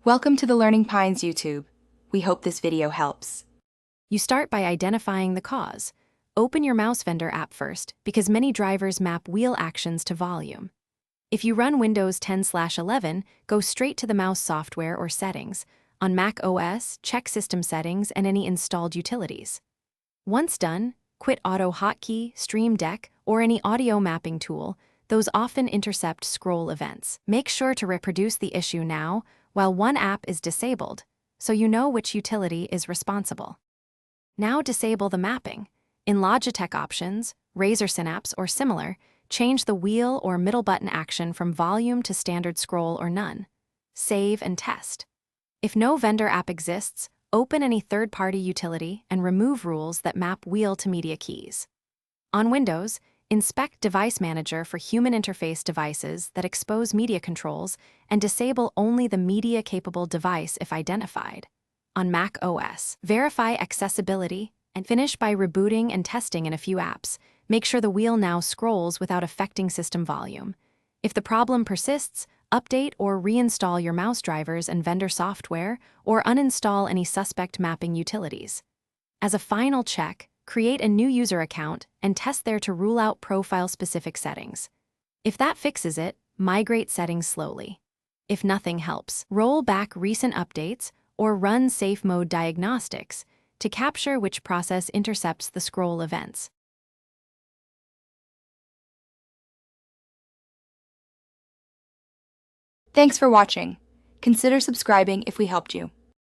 Welcome to the Learning Pines YouTube. We hope this video helps. You start by identifying the cause. Open your Mouse Vendor app first, because many drivers map wheel actions to volume. If you run Windows 10/11, go straight to the mouse software or settings. On macOS, check System Settings and any installed utilities. Once done, quit Auto Hotkey, Stream Deck, or any audio mapping tool. Those often intercept scroll events. Make sure to reproduce the issue now, while one app is disabled, so you know which utility is responsible. Now disable the mapping. In Logitech options, Razer Synapse or similar, change the wheel or middle button action from volume to standard scroll or none. Save and test. If no vendor app exists, open any third-party utility and remove rules that map wheel to media keys. On Windows, inspect Device Manager for human interface devices that expose media controls and disable only the media-capable device if identified. On Mac OS, verify accessibility and finish by rebooting and testing in a few apps. Make sure the wheel now scrolls without affecting system volume. If the problem persists, update or reinstall your mouse drivers and vendor software, or uninstall any suspect mapping utilities. As a final check, create a new user account and test there to rule out profile-specific settings. If that fixes it, migrate settings slowly. If nothing helps, roll back recent updates or run safe mode diagnostics to capture which process intercepts the scroll events. Thanks for watching. Consider subscribing if we helped you.